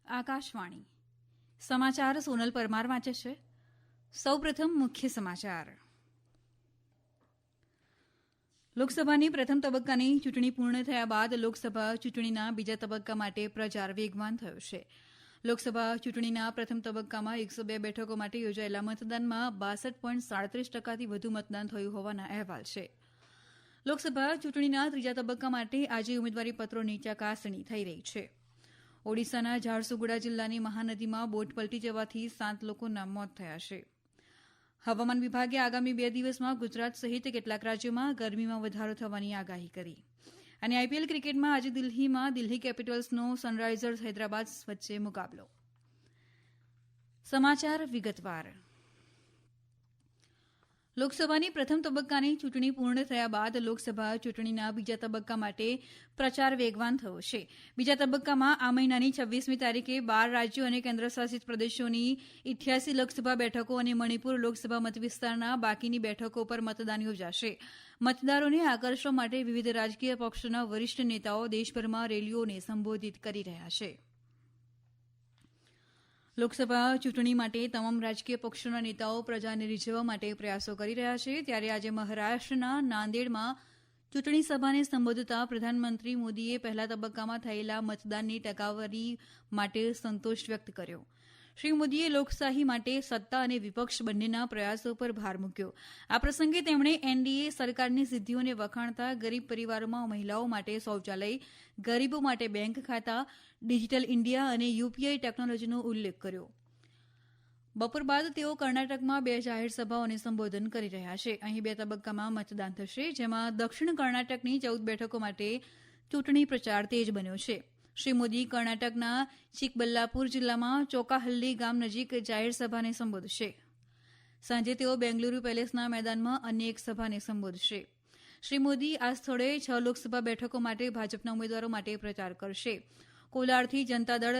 આકાશવાણી સમાચાર સોનલ પરમાર વાંચે છે. સૌપ્રથમ મુખ્ય સમાચાર. લોકસભાની પ્રથમ તબક્કાની ચૂંટણી પૂર્ણ થયા બાદ લોકસભા ચૂંટણીના બીજા તબક્કા માટે પ્રચાર વેગવાન થયો છે. લોકસભા ચૂંટણીના પ્રથમ તબક્કામાં 102 બેઠકો માટે યોજાયેલા મતદાનમાં 62.37% વધુ મતદાન થયું હોવાના અહેવાલ છે. લોકસભા ચૂંટણીના ત્રીજા તબક્કા માટે આજે ઉમેદવારી પત્રોની ચકાસણી થઈ રહી છે. ઓડિશાના ઝારસુગુડા જિલ્લાની મહાનદીમાં બોટ પલટી જવાથી 7 લોકોના મોત થયા છે. હવામાન વિભાગે આગામી 2 દિવસમાં ગુજરાત સહિત કેટલાક રાજ્યોમાં ગરમીમાં વધારો થવાની આગાહી કરી. અને આઈપીએલ ક્રિકેટમાં આજે દિલ્હીમાં દિલ્હી કેપિટલ્સનો સનરાઇઝર્સ હૈદરાબાદ વચ્ચે મુકાબલો. સમાચાર વિગતવાર. લોકસભાની પ્રથમ તબક્કાની ચૂંટણી પૂર્ણ થયા બાદ લોકસભા ચૂંટણીના બીજા તબક્કા માટે પ્રચાર વેગવાન થયો છે. બીજા તબક્કામાં આ મહિનાની 26મી તારીખે 12 રાજ્યો અને કેન્દ્રશાસિત પ્રદેશોની 88 લોકસભા બેઠકો અને મણિપુર લોકસભા મતવિસ્તારના બાકીની બેઠકો પર મતદાન યોજાશે. મતદારોને આકર્ષવા માટે વિવિધ રાજકીય પક્ષોના વરિષ્ઠ નેતાઓ દેશભરમાં રેલીઓને સંબોધિત કરી રહ્યા છે. લોકસભા ચૂંટણી માટે તમામ રાજકીય પક્ષોના નેતાઓ પ્રજાને રીઝવવા માટે પ્રયાસો કરી રહ્યા છે. ત્યારે આજે મહારાષ્ટ્રના નાંદેડમાં ચૂંટણી સભાને સંબોધતા પ્રધાનમંત્રી મોદીએ પહેલા તબક્કામાં થયેલા મતદાનની ટકાવારી માટે સંતોષ વ્યક્ત કર્યો. શ્રી મોદીએ લોકશાહી માટે સત્તા અને વિપક્ષ બંનેના પ્રયાસો પર ભાર મૂક્યો. આ પ્રસંગે તેમણે એનડીએ સરકારની સિદ્ધિઓને વખાણતા ગરીબ પરિવારોમાં મહિલાઓ માટે શૌચાલય, ગરીબો માટે બેંક ખાતા, ડિજિટલ ઇન્ડિયા અને યુપીઆઈ ટેકનોલોજીનો ઉલ્લેખ કર્યો. બપોર બાદ તેઓ કર્ણાટકમાં 2 જાહેર સભાઓને સંબોધન કરી રહ્યા છે. અહીં 2 તબક્કામાં મતદાન થશે, જેમાં દક્ષિણ કર્ણાટકની 14 બેઠકો માટે ચૂંટણી પ્રચાર તેજ બન્યો છે. શ્રી મોદી કર્ણાટકના ચિકબલ્લાપુર જિલ્લામાં ચોકાહલ્લી ગામ નજીક જાહેર સભાને સંબોધશે. સાંજે તેઓ બેંગલુરુ પેલેસના મેદાનમાં અન્ય એક સભાને સંબોધશે. શ્રી મોદી આ સ્થળે 6 લોકસભા બેઠકો માટે ભાજપના ઉમેદવારો માટે પ્રચાર કરશે. કોલારથી જનતાદળ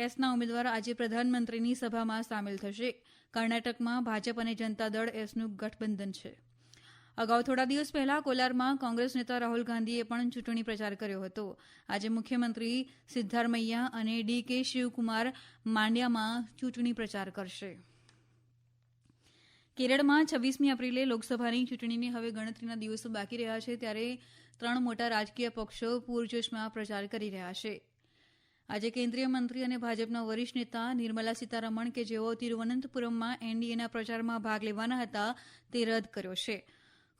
એસના ઉમેદવાર આજે પ્રધાનમંત્રીની સભામાં સામેલ થશે. કર્ણાટકમાં ભાજપ અને જનતાદળ એસનું ગઠબંધન છે. અગાઉ થોડા દિવસ પહેલા કોલારમાં કોંગ્રેસ નેતા રાહુલ ગાંધીએ પણ ચૂંટણી પ્રચાર કર્યો હતો. આજે મુખ્યમંત્રી સિદ્ધારમૈયા અને ડીકે શિવકુમાર માંડ્યામાં ચૂંટણી પ્રચાર કરશે. કેરળમાં 26મી એપ્રિલે લોકસભાની ચૂંટણીની હવે ગણતરીના દિવસો બાકી રહ્યા છે. ત્યારે 3 મોટા રાજકીય પક્ષો પૂરજોશમાં પ્રચાર કરી રહ્યા છે. આજે કેન્દ્રીય મંત્રી અને ભાજપના વરિષ્ઠ નેતા નિર્મલા સીતારમણ કે જેઓ તિરુવનંતપુરમમાં એનડીએના પ્રચારમાં ભાગ લેવાના હતા તે રદ કર્યો છે.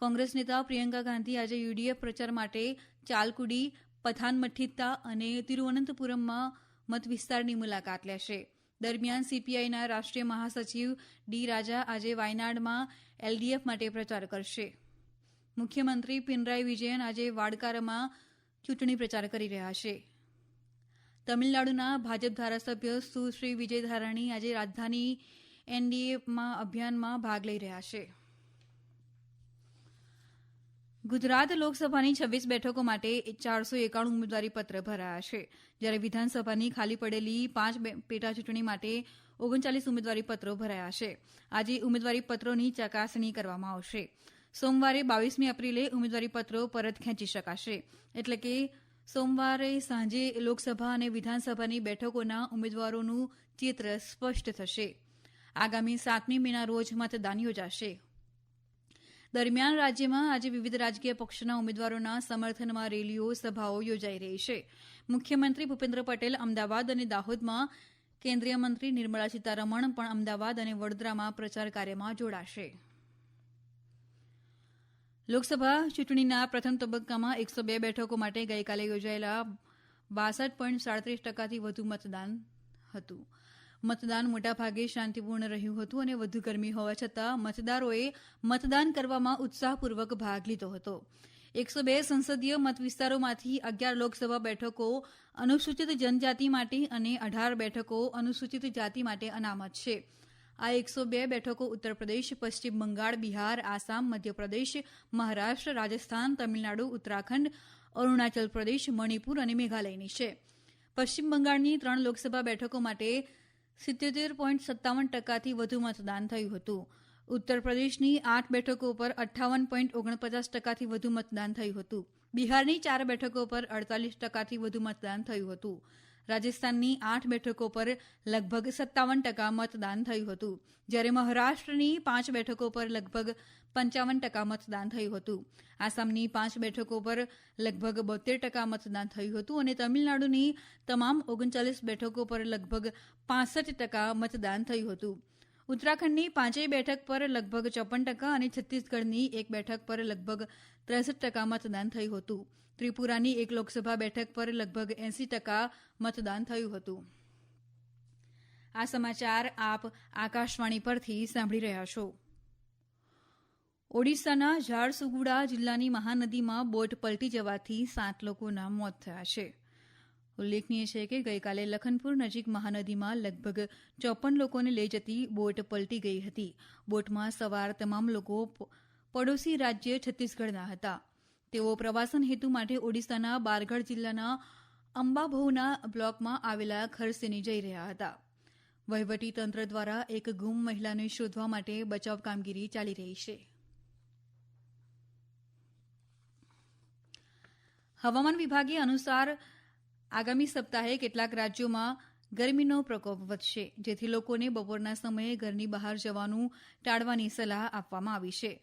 કોંગ્રેસ નેતા પ્રિયંકા ગાંધી આજે યુડીએફ પ્રચાર માટે ચાલકુડી, પથાનમથિત્તા અને તિરુવનંતપુરમમાં મતવિસ્તારની મુલાકાત લેશે. દરમિયાન સીપીઆઈના રાષ્ટ્રીય મહાસચિવ ડી રાજા આજે વાયનાડમાં એલડીએફ માટે પ્રચાર કરશે. મુખ્યમંત્રી પિનરાઈ વિજયન આજે વાડકારમાં ચૂંટણી પ્રચાર કરી રહ્યા છે. તમિલનાડુના ભાજપ ધારાસભ્ય સુશ્રી વિજયધારાણી આજે રાજધાની એનડીએમાં અભિયાનમાં ભાગ લઈ રહ્યા છે. ગુજરાત લોકસભાની 26 બેઠકો માટે 491 ઉમેદવારી પત્ર ભરાયા છે. જ્યારે વિધાનસભાની ખાલી પડેલી 5 પેટાચૂંટણી માટે 39 ઉમેદવારી પત્રો ભરાયા છે. આજે ઉમેદવારી પત્રોની ચકાસણી કરવામાં આવશે. સોમવારે 22મી એપ્રિલે ઉમેદવારી પત્રો પરત ખેંચી શકાશે. એટલે કે સોમવારે સાંજે લોકસભા અને વિધાનસભાની બેઠકોના ઉમેદવારોનું ચિત્ર સ્પષ્ટ થશે. આગામી 7મી મેના રોજ મતદાન યોજાશે. દરમિયાન રાજ્યમાં આજે વિવિધ રાજકીય પક્ષોના ઉમેદવારોના સમર્થનમાં રેલીઓ, સભાઓ યોજાઈ રહી છે. મુખ્યમંત્રી ભૂપેન્દ્ર પટેલ અમદાવાદ અને દાહોદમાં, કેન્દ્રીય મંત્રી નિર્મલા સીતારમણ પણ અમદાવાદ અને વડોદરામાં પ્રચાર કાર્યમાં જોડાશે. લોકસભા ચૂંટણીના પ્રથમ તબક્કામાં 102 બેઠકો માટે ગઈકાલે યોજાયેલા 62.37%થી વધુ મતદાન હતું. મતદાન મોટાભાગે શાંતિપૂર્ણ રહ્યું હતું અને વધુ ગરમી હોવા છતાં મતદારોએ મતદાન કરવામાં ઉત્સાહપૂર્વક ભાગ લીધો હતો. 102 સંસદીય મતવિસ્તારોમાંથી 11 લોકસભા બેઠકો અનુસૂચિત જનજાતિ માટે અને 18 બેઠકો અનુસૂચિત જાતિ માટે અનામત છે. આ 102 બેઠકો ઉત્તરપ્રદેશ, પશ્ચિમ બંગાળ, બિહાર, આસામ, મધ્યપ્રદેશ, મહારાષ્ટ્ર, રાજસ્થાન, તમિલનાડુ, ઉત્તરાખંડ, અરુણાચલ પ્રદેશ, મણિપુર અને મેઘાલયની છે. પશ્ચિમ બંગાળની 3 લોકસભા બેઠકો માટે 77.57%થી વધુ મતદાન થયું હતું. ઉત્તરપ્રદેશની 8 બેઠકો પર 58.49%થી વધુ મતદાન થયું હતું. બિહારની 4 બેઠકો પર 48%થી વધુ મતદાન થયું હતું. રાજસ્થાનની 8 બેઠકો પર લગભગ 57% મતદાન થયું હતું, જ્યારે મહારાષ્ટ્રની 5 બેઠકો પર લગભગ 55% મતદાન થયું હતું. આસામની 5 બેઠકો પર લગભગ 72% મતદાન થયું હતું અને તમિલનાડુની તમામ 39 બેઠકો પર લગભગ 65% મતદાન થયું હતું. ઉત્તરાખંડની 5 બેઠક પર લગભગ 54% અને છત્તીસગઢની 1 બેઠક પર લગભગ 63% મતદાન થયું હતું. ત્રિપુરાની 1 લોકસભા બેઠક પર લગભગ 80% મતદાન થયું હતું. આ સમાચાર આપ આકાશવાણી પરથી સાંભળી રહ્યા છો. ઓડિશાના ઝારસુગુડા જિલ્લાની મહાનદીમાં બોટ પલટી જવાથી 7 લોકોના મોત થયા છે. ઉલ્લેખનીય છે કે ગઈકાલે લખનપુર નજીક મહાનદીમાં લગભગ 54 લોકોને લઈ જતી બોટ પલટી ગઈ હતી. બોટમાં સવાર તમામ લોકો પડોશી રાજ્ય છત્તીસગઢના હતા. તેઓ પ્રવાસન હેતુ માટે ઓડિશાના બારગઢ જિલ્લાના અંબાભૌના બ્લોકમાં આવેલા ખરસેની જઈ રહ્યા હતા. વહીવટી તંત્ર દ્વારા એક ગુમ મહિલાને શોધવા માટે બચાવ કામગીરી ચાલી રહી છે. હવામાન વિભાગે અનુસાર આગામી સપ્તાહે કેટલાક રાજ્યોમાં ગરમીનો પ્રકોપ વધશે, જેથી લોકોને બપોરના સમયે ઘરની બહાર જવાનું ટાળવાની સલાહ આપવામાં આવી છે.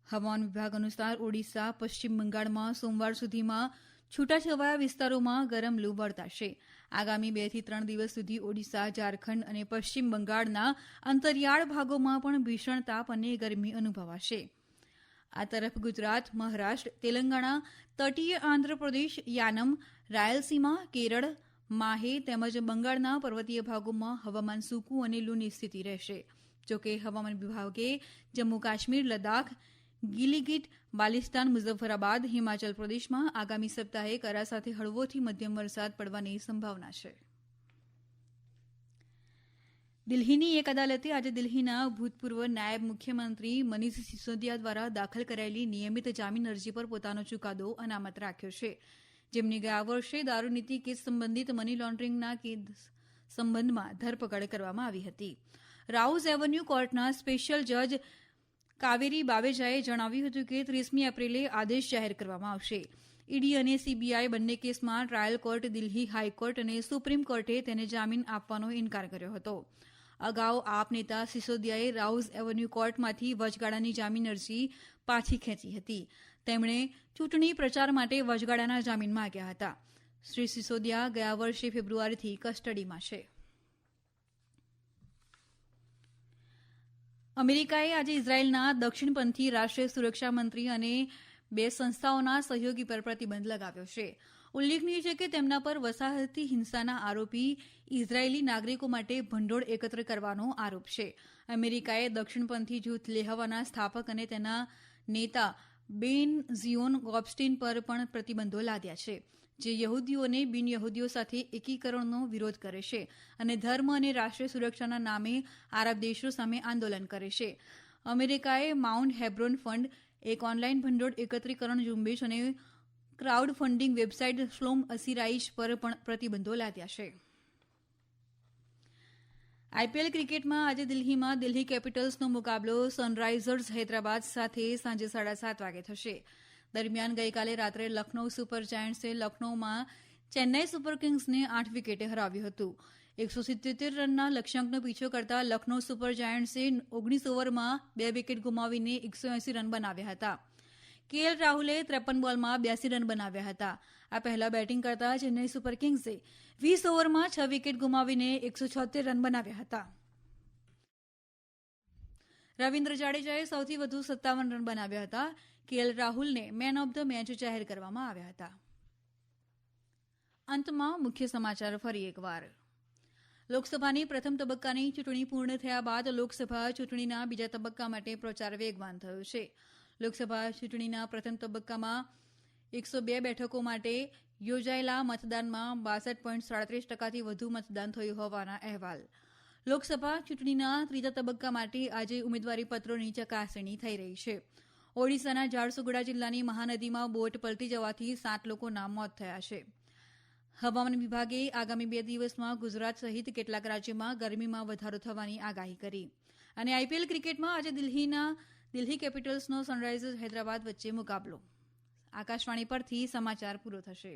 હવામાન વિભાગ અનુસાર ઓડિશા, પશ્ચિમ બંગાળમાં સોમવાર સુધીમાં છૂટાછવાયા વિસ્તારોમાં ગરમ લૂ વર્તાશે. આગામી 2 થી 3 દિવસ સુધી ઓડિશા, ઝારખંડ અને પશ્ચિમ બંગાળના અંતરિયાળ ભાગોમાં પણ ભીષણ તાપ અને ગરમી અનુભવાશે. આ તરફ ગુજરાત, મહારાષ્ટ્ર, તેલંગાણા, તટીય આંધ્રપ્રદેશ, યાનમ, રાયલસીમા, કેરળ, માહે તેમજ બંગાળના પર્વતીય ભાગોમાં હવામાન સૂકું અને લૂની સ્થિતિ રહેશે. જોકે હવામાન વિભાગે જમ્મુ કાશ્મીર, લદ્દાખ, ગિલિગિટ, બાલ્ટિસ્તાન, મુઝફ્ફરાબાદ, હિમાચલ પ્રદેશમાં આગામી સપ્તાહે કરા સાથે હળવોથી મધ્યમ વરસાદ પડવાની સંભાવના છે. દિલ્હીની એક અદાલતે આજે દિલ્હીના ભૂતપૂર્વ નાયબ મુખ્યમંત્રી મનીષ સિસોદિયા દ્વારા દાખલ કરાયેલી નિયમિત જામીન અરજી પર પોતાનો ચુકાદો અનામત રાખ્યો છે, જેમની ગયા વર્ષે દારૂનીતિ કેસ સંબંધિત મની લોન્ડરિંગના સંબંધમાં ધરપકડ કરવામાં આવી હતી. રાઉઝ એવન્યુ કોર્ટના સ્પેશિયલ જજ કાવેરી બાવેજાએ જણાવ્યું હતું કે 30મી એપ્રિલે આદેશ જાહેર કરવામાં આવશે. ઈડી અને સીબીઆઈ બંને કેસમાં ટ્રાયલ કોર્ટ, દિલ્હી હાઈકોર્ટ અને સુપ્રીમ કોર્ટે તેને જામીન આપવાનો ઇનકાર કર્યો હતો. અગાઉ આપ નેતા સિસોદિયાએ રાઉઝ એવન્યુ કોર્ટમાંથી વચગાળાની જામીન અરજી પાછી ખેંચી હતી. તેમણે ચૂંટણી પ્રચાર માટે વચગાળાના જામીન માંગ્યા હતા. શ્રી સિસોદિયા ગયા વર્ષે ફેબ્રુઆરીથી કસ્ટડીમાં છે. અમેરિકાએ આજે ઇઝરાયેલના દક્ષિણપંથી રાષ્ટ્રીય સુરક્ષા મંત્રી અને 2 સંસ્થાઓના સહયોગી પર પ્રતિબંધ લગાવ્યો છે. ઉલ્લેખનીય છે કે તેમના પર વસાહતી હિંસાના આરોપી ઇઝરાયેલી નાગરિકો માટે ભંડોળ એકત્ર કરવાનો આરોપ છે. અમેરિકાએ દક્ષિણપંથી જૂથ લેહવાના સ્થાપક અને તેના નેતા બેન ઝિયોન ગોપ્સ્ટીન પર પણ પ્રતિબંધો લાદ્યા છે, જે યહૂદીઓને બિન યહૂદીઓ સાથે એકીકરણનો વિરોધ કરે છે અને ધર્મ અને રાષ્ટ્રીય સુરક્ષાના નામે આરબ દેશો સામે આંદોલન કરે છે. અમેરિકાએ માઉન્ટ હેબ્રોન ફંડ, એક ઓનલાઈન ભંડોળ એકત્રીકરણ ઝુંબેશ અને ક્રાઉડ ફંડિંગ વેબસાઇટ સ્લોમ અસીરાઈશ પર પણ પ્રતિબંધો લાદ્યા છે. આઈપીએલ ક્રિકેટમાં આજે દિલ્હીમાં દિલ્હી કેપિટલ્સનો મુકાબલો સનરાઇઝર્સ હૈદરાબાદ સાથે સાંજે 7:30 વાગે થશે. દરમિયાન ગઈકાલે રાત્રે લખનૌ સુપર જાયન્ટ્સે લખનૌમાં ચેન્નાઈ સુપર કિંગ્સને 8 વિકેટે હરાવ્યું હતું. 177 રનના લક્ષ્યાંકનો પીછો કરતા લખનૌ સુપર જાયન્ટ્સે 19 ઓવરમાં 2 વિકેટ ગુમાવીને 180 રન બનાવ્યા હતા. કેએલ રાહુલે 53 બોલમાં 82 રન બનાવ્યા હતા. આ પહેલા બેટિંગ કરતા ચેન્નાઈ સુપર કિંગ્સે 20 ઓવરમાં 6 વિકેટ ગુમાવીને 176 રન બનાવ્યા હતા. રવિન્દ્ર જાડેજાએ સૌથી વધુ 57 રન બનાવ્યા હતા. કેએલ રાહુલને મેન ઓફ ધ મેચ જાહેર કરવામાં આવ્યા હતા. અંતમાં મુખ્ય સમાચાર ફરી એકવાર. લોકસભાની પ્રથમ તબક્કાની ચૂંટણી પૂર્ણ થયા બાદ લોકસભા ચૂંટણીના બીજા તબક્કા માટે પ્રચાર વેગવાન થયો છે. લોકસભા ચૂંટણીના પ્રથમ તબક્કામાં 102 બેઠકો માટે યોજાયેલા મતદાનમાં 62.37% વધુ મતદાન થયું હોવાના અહેવાલ. લોકસભા ચૂંટણીના ત્રીજા તબક્કા માટે આજે ઉમેદવારી પત્રોની ચકાસણી થઈ રહી છે. ઓડિશાના ઝારસુગુડા જિલ્લાની મહાનદીમાં બોટ પલટી જવાથી 7 લોકોના મોત થયા છે. હવામાન વિભાગે આગામી 2 દિવસમાં ગુજરાત સહિત કેટલાક રાજ્યોમાં ગરમીમાં વધારો થવાની આગાહી કરી. અને આઈપીએલ ક્રિકેટમાં આજે દિલ્હી કેપિટલ્સનો સનરાઇઝર્સ હૈદરાબાદ વચ્ચે મુકાબલો. આકાશવાણી પરથી સમાચાર પૂરો થશે.